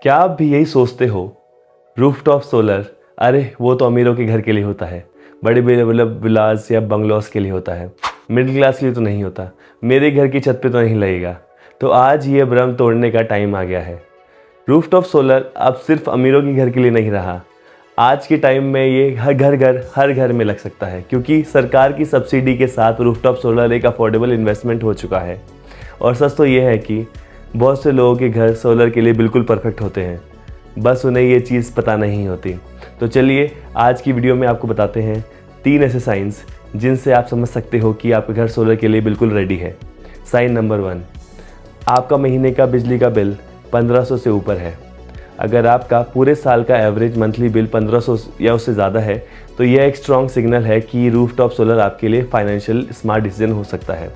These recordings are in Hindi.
क्या आप भी यही सोचते हो? रूफटॉप सोलर, अरे वो तो अमीरों के घर के लिए होता है, बड़े बड़े मतलब विलास या बंगलोज के लिए होता है, मिडिल क्लास के लिए तो नहीं होता, मेरे घर की छत पे तो नहीं लगेगा। तो आज ये भ्रम तोड़ने का टाइम आ गया है। रूफटॉप सोलर अब सिर्फ अमीरों के घर के लिए नहीं रहा। आज के टाइम में ये हर घर में लग सकता है, क्योंकि सरकार की सब्सिडी के साथ रूफटॉप सोलर एक अफोर्डेबल इन्वेस्टमेंट हो चुका है। और सच तो ये है कि बहुत से लोगों के घर सोलर के लिए बिल्कुल परफेक्ट होते हैं, बस उन्हें ये चीज़ पता नहीं होती। तो चलिए आज की वीडियो में आपको बताते हैं 3 ऐसे साइंस जिनसे आप समझ सकते हो कि आपका घर सोलर के लिए बिल्कुल रेडी है। साइन नंबर 1, आपका महीने का बिजली का बिल 1500 से ऊपर है। अगर आपका पूरे साल का एवरेज मंथली बिल 1500 या उससे ज़्यादा है तो यह एक स्ट्रॉन्ग सिग्नल है कि रूफटॉप सोलर आपके लिए फाइनेंशियल स्मार्ट डिसीजन हो सकता है।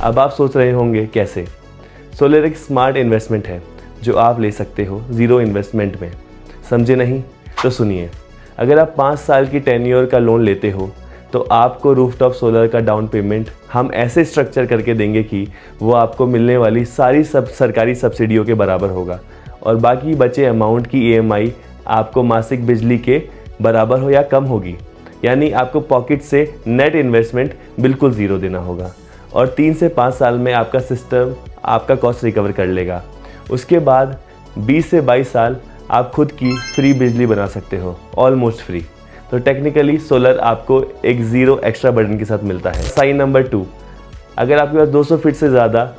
अब आप सोच रहे होंगे कैसे? सोलर एक स्मार्ट इन्वेस्टमेंट है जो आप ले सकते हो ज़ीरो इन्वेस्टमेंट में। समझे नहीं? तो सुनिए, अगर आप 5 साल की टेन्योर का लोन लेते हो तो आपको रूफटॉप सोलर का डाउन पेमेंट हम ऐसे स्ट्रक्चर करके देंगे कि वो आपको मिलने वाली सारी सरकारी सब्सिडियों के बराबर होगा और बाकी बचे अमाउंट की EMI आपको मासिक बिजली के बराबर हो या कम होगी। यानी आपको पॉकेट से नेट इन्वेस्टमेंट बिल्कुल ज़ीरो देना होगा और 3 से 5 साल में आपका सिस्टम आपका कॉस्ट रिकवर कर लेगा। उसके बाद 20 से 22 साल आप खुद की फ्री बिजली बना सकते हो, ऑलमोस्ट फ्री। तो टेक्निकली सोलर आपको एक ज़ीरो एक्स्ट्रा बर्डन के साथ मिलता है। साइन नंबर 2, अगर आपके पास 200 फीट से ज़्यादा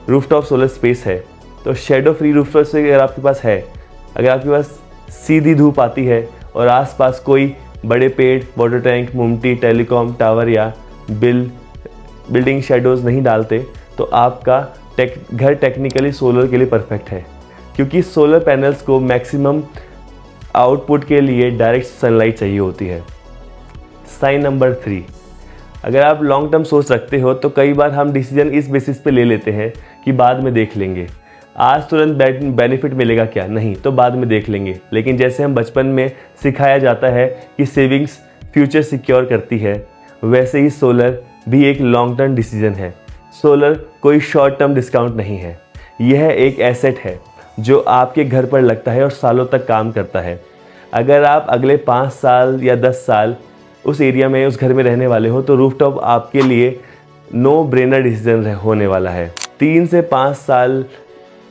रूफटॉप सोलर स्पेस है तो शेडो फ्री रूफटॉप से अगर आपके पास है, अगर आपके पास सीधी धूप आती है और आसपास कोई बड़े पेड़, वाटर टैंक, मोमटी, टेलीकॉम टावर या बिल्डिंग शेडोज़ नहीं डालते तो आपका घर टेक्निकली सोलर के लिए परफेक्ट है, क्योंकि सोलर पैनल्स को मैक्सिमम आउटपुट के लिए डायरेक्ट सनलाइट चाहिए होती है। साइन नंबर 3, अगर आप लॉन्ग टर्म सोच रखते हो तो कई बार हम डिसीजन इस बेसिस पे ले लेते हैं कि बाद में देख लेंगे, आज तुरंत बेनिफिट मिलेगा क्या, नहीं तो बाद में देख लेंगे। लेकिन जैसे हम बचपन में सिखाया जाता है कि सेविंग्स फ्यूचर सिक्योर करती है, वैसे ही सोलर भी एक लॉन्ग टर्म डिसीजन है। सोलर कोई शॉर्ट टर्म डिस्काउंट नहीं है, यह एक एसेट है जो आपके घर पर लगता है और सालों तक काम करता है। अगर आप अगले 5 साल या 10 साल उस एरिया में, उस घर में रहने वाले हो तो रूफटॉप आपके लिए नो ब्रेनर डिसीजन होने वाला है। 3 से 5 साल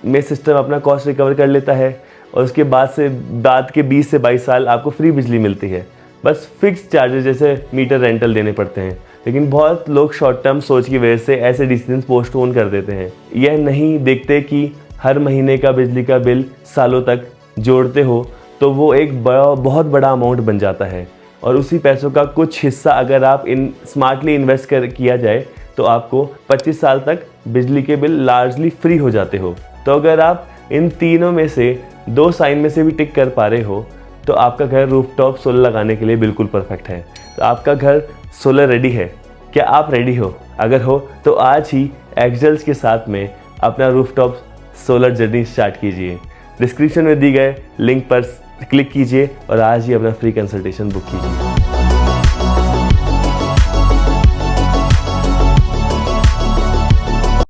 में सिस्टम अपना कॉस्ट रिकवर कर लेता है और उसके बाद के 20 से 22 साल आपको फ्री बिजली मिलती है। बस फिक्स चार्जेस जैसे मीटर रेंटल देने पड़ते हैं। लेकिन बहुत लोग शॉर्ट टर्म सोच की वजह से ऐसे डिसीजन पोस्टपोन कर देते हैं। यह नहीं देखते कि हर महीने का बिजली का बिल सालों तक जोड़ते हो तो वो एक बहुत बड़ा अमाउंट बन जाता है और उसी पैसों का कुछ हिस्सा अगर आप स्मार्टली इन्वेस्ट किया जाए तो आपको 25 साल तक बिजली के बिल लार्जली फ्री हो जाते हो। तो अगर आप इन तीनों में से 2 साइन में से भी टिक कर पा रहे हो तो आपका घर रूफटॉप सोलर लगाने के लिए बिल्कुल परफेक्ट है। तो आपका घर सोलर रेडी है। क्या आप रेडी हो? अगर हो तो आज ही एक्सेल्स के साथ में अपना रूफटॉप सोलर जर्नी स्टार्ट कीजिए। डिस्क्रिप्शन में दी गए लिंक पर क्लिक कीजिए और आज ही अपना फ्री कंसल्टेशन बुक कीजिए।